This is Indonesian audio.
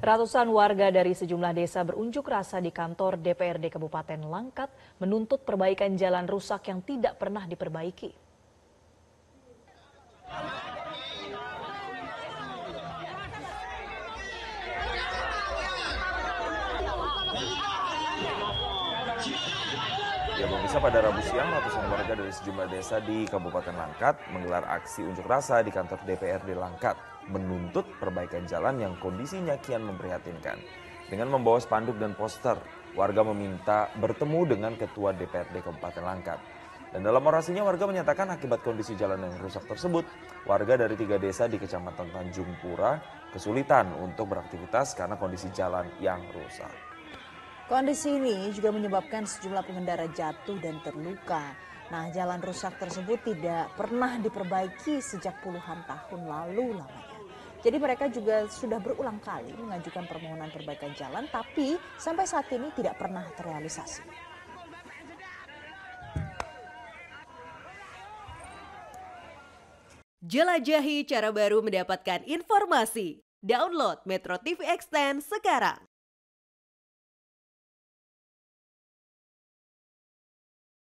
Ratusan warga dari sejumlah desa berunjuk rasa di kantor DPRD Kabupaten Langkat menuntut perbaikan jalan rusak yang tidak pernah diperbaiki. Ya, pemirsa, pada Rabu siang, ratusan warga dari sejumlah desa di Kabupaten Langkat menggelar aksi unjuk rasa di kantor DPRD Langkat, menuntut perbaikan jalan yang kondisinya kian memprihatinkan. Dengan membawa spanduk dan poster, warga meminta bertemu dengan Ketua DPRD Kabupaten Langkat. Dan dalam orasinya, warga menyatakan akibat kondisi jalan yang rusak tersebut, warga dari 3 desa di Kecamatan Tanjung Pura kesulitan untuk beraktivitas karena kondisi jalan yang rusak. Kondisi ini juga menyebabkan sejumlah pengendara jatuh dan terluka. Nah, jalan rusak tersebut tidak pernah diperbaiki sejak puluhan tahun lalu lamanya. Jadi mereka juga sudah berulang kali mengajukan permohonan perbaikan jalan, tapi sampai saat ini tidak pernah terrealisasi. Jelajahi cara baru mendapatkan informasi. Download Metro TV Extend sekarang.